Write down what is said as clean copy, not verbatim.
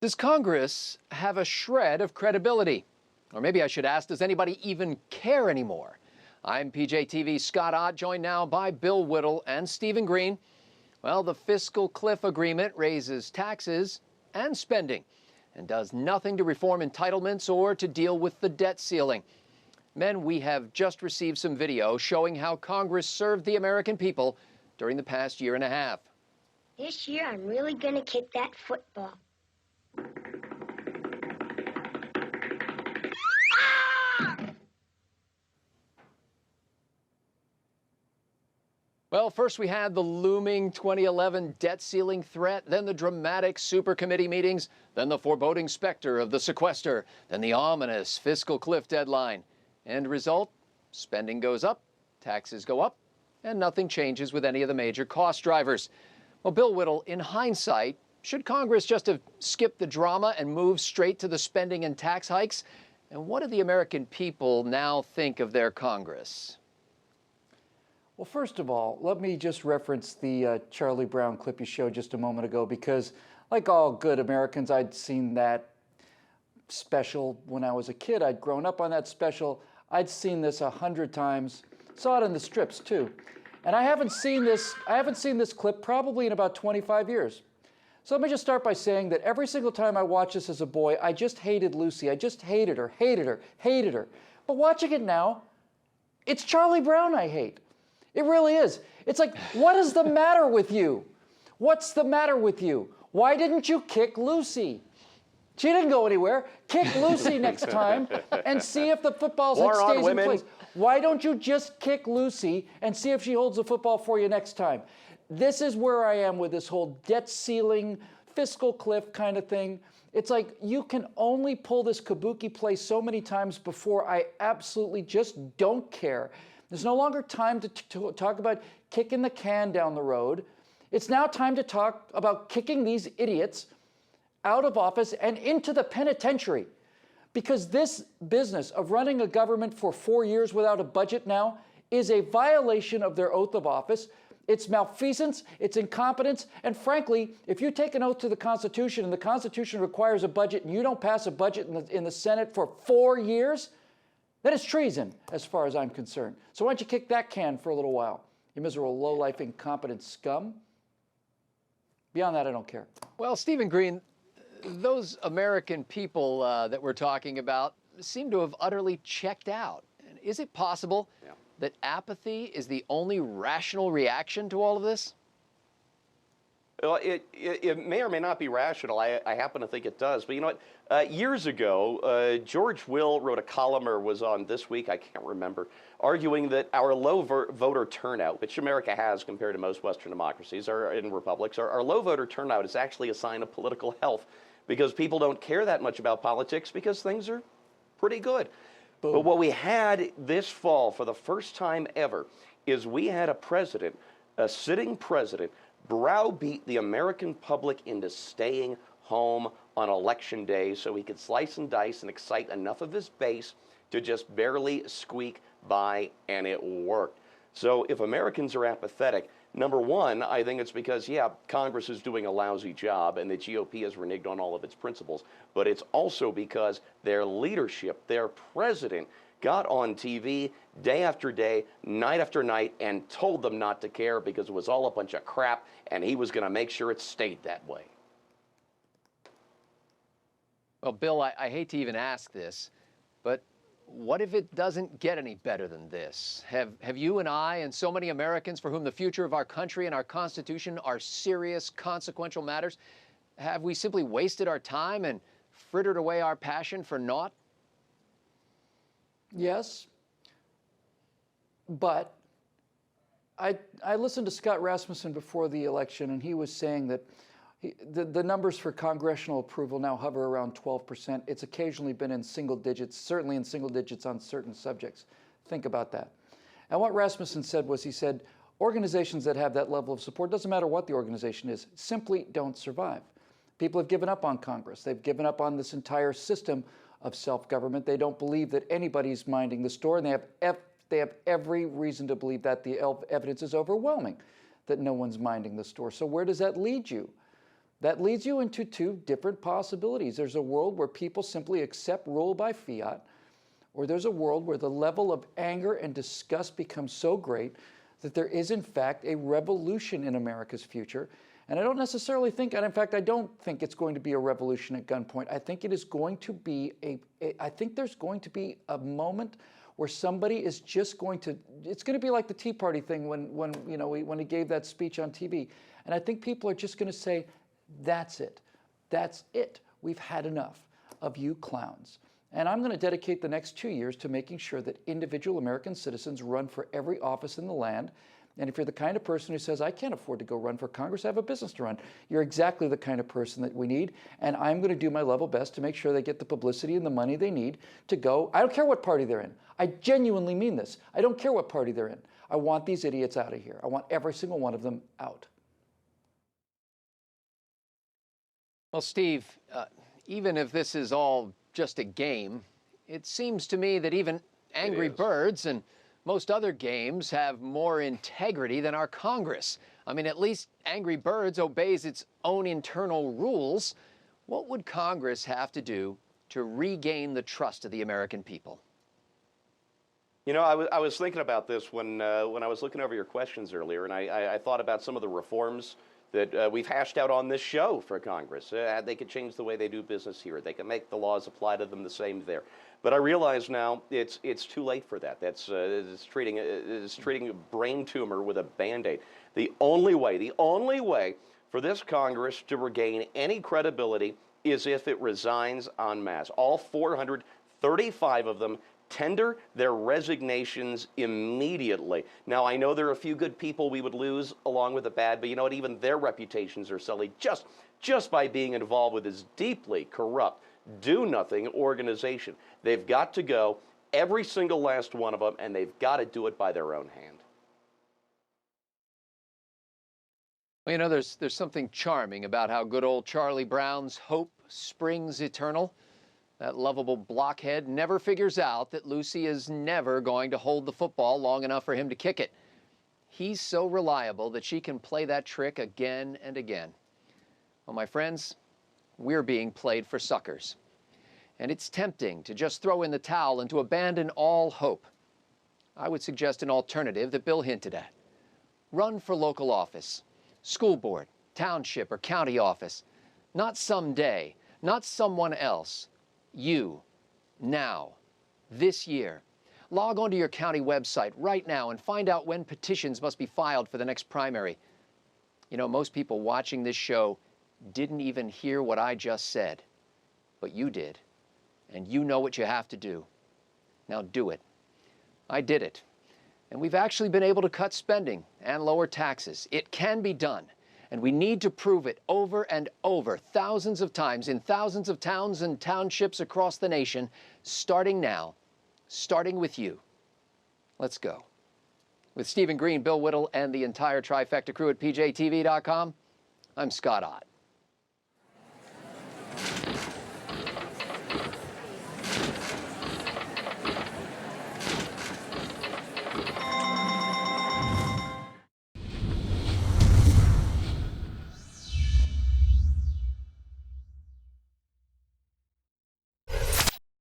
Does Congress have a shred of credibility? Or maybe I should ask, does anybody even care anymore? I'm PJTV's Scott Ott, joined now by Bill Whittle and Stephen Green. Well, the fiscal cliff agreement raises taxes and spending and does nothing to reform entitlements or to deal with the debt ceiling. Men, we have just received some video showing how Congress served the American people during the past year and a half. This year, I'm really going to kick that football. Well, first we had the looming 2011 debt ceiling threat, then the dramatic super committee meetings, then the foreboding specter of the sequester, then the ominous fiscal cliff deadline. End result, spending goes up, taxes go up, and nothing changes with any of the major cost drivers. Well, Bill Whittle, in hindsight, should Congress just have skipped the drama and moved straight to the spending and tax hikes? And what do the American people now think of their Congress? Well, first of all, let me just reference the Charlie Brown clip you showed just a moment ago, because like all good Americans, I'd seen that special when I was a kid. I'd grown up on that special. I'd seen this 100 times, saw it in the strips too. And I haven't seen this clip probably in about 25 years. So let me just start by saying that every single time I watched this as a boy, I just hated Lucy. I just hated her, hated her, hated her. But watching it now, it's Charlie Brown I hate. It really is. It's like, what is the matter with you? What's the matter with you? Why didn't you kick Lucy? She didn't go anywhere. Kick Lucy next time and see if the football stays in place. Why don't you just kick Lucy and see if she holds the football for you next time? This is where I am with this whole debt ceiling, fiscal cliff kind of thing. It's like you can only pull this kabuki play so many times before I absolutely just don't care. There's no longer time to talk about kicking the can down the road. It's now time to talk about kicking these idiots out of office and into the penitentiary. Because this business of running a government for 4 years without a budget now is a violation of their oath of office. It's malfeasance, it's incompetence, and frankly, if you take an oath to the Constitution and the Constitution requires a budget and you don't pass a budget in the Senate for 4 years, that is treason, as far as I'm concerned. So why don't you kick that can for a little while, you miserable, low-life, incompetent scum? Beyond that, I don't care. Well, Stephen Green, those American people that we're talking about seem to have utterly checked out. Is it possible that apathy is the only rational reaction to all of this? Well, it may or may not be rational. I happen to think it does. But you know what? Years ago, George Will wrote a column, or was on This Week, I can't remember, arguing that our low voter turnout, which America has compared to most Western democracies or in republics, our low voter turnout is actually a sign of political health, because people don't care that much about politics because things are pretty good. Boom. But what we had this fall for the first time ever is we had a president, a sitting president, browbeat the American public into staying home on election day so he could slice and dice and excite enough of his base to just barely squeak by, and it worked. So if Americans are apathetic, number one, I think it's because, yeah, Congress is doing a lousy job and the GOP has reneged on all of its principles, but it's also because their leadership, their president, got on TV day after day, night after night, and told them not to care because it was all a bunch of crap, and he was going to make sure it stayed that way. Well, Bill, I hate to even ask this, but what if it doesn't get any better than this? Have you and I and so many Americans for whom the future of our country and our Constitution are serious, consequential matters, have we simply wasted our time and frittered away our passion for naught? Yes, but I listened to Scott Rasmussen before the election, and he was saying that the numbers for congressional approval now hover around 12%. It's occasionally been in single digits, certainly in single digits on certain subjects. Think about that. And what Rasmussen said was, he said, organizations that have that level of support, doesn't matter what the organization is, simply don't survive. People have given up on Congress. They've given up on this entire system of self-government. They don't believe that anybody's minding the store, and they have every reason to believe that. The evidence is overwhelming that no one's minding the store. So where does that lead you? That leads you into two different possibilities. There's a world where people simply accept rule by fiat, or there's a world where the level of anger and disgust becomes so great that there is, in fact, a revolution in America's future. And I don't necessarily think, and in fact, I don't think it's going to be a revolution at gunpoint. I think it is going to be I think there's going to be a moment where somebody is just going to, it's going to be like the Tea Party thing when he gave that speech on TV. And I think people are just going to say, that's it. That's it. We've had enough of you clowns. And I'm going to dedicate the next 2 years to making sure that individual American citizens run for every office in the land. And if you're the kind of person who says, I can't afford to go run for Congress, I have a business to run, you're exactly the kind of person that we need. And I'm going to do my level best to make sure they get the publicity and the money they need to go. I don't care what party they're in. I genuinely mean this. I don't care what party they're in. I want these idiots out of here. I want every single one of them out. Well, Steve, even if this is all just a game, it seems to me that even Angry Birds and most other games have more integrity than our Congress. I mean, at least Angry Birds obeys its own internal rules. What would Congress have to do to regain the trust of the American people? You know, I was thinking about this when I was looking over your questions earlier, and I thought about some of the reforms that we've hashed out on this show for Congress. They could change the way they do business here. They can make the laws apply to them the same there. But I realize now it's too late for that. It's treating a brain tumor with a Band-Aid. The only way for this Congress to regain any credibility is if it resigns en masse. All 435 of them tender their resignations immediately. Now, I know there are a few good people we would lose along with the bad, but you know what? Even their reputations are sullied just by being involved with this deeply corrupt, do-nothing organization. They've got to go, every single last one of them, and they've got to do it by their own hand. Well, you know, there's something charming about how good old Charlie Brown's hope springs eternal. That lovable blockhead never figures out that Lucy is never going to hold the football long enough for him to kick it. He's so reliable that she can play that trick again and again. Well, my friends, we're being played for suckers. And it's tempting to just throw in the towel and to abandon all hope. I would suggest an alternative that Bill hinted at. Run for local office, school board, township, or county office. Not someday, not someone else. You, now, this year. Log onto your county website right now and find out when petitions must be filed for the next primary. You know, most people watching this show didn't even hear what I just said, but you did, and you know what you have to do. Now do it. I did it, and we've actually been able to cut spending and lower taxes. It can be done. And we need to prove it over and over, thousands of times, in thousands of towns and townships across the nation, starting now, starting with you. Let's go. With Stephen Green, Bill Whittle, and the entire Trifecta crew at PJTV.com, I'm Scott Ott.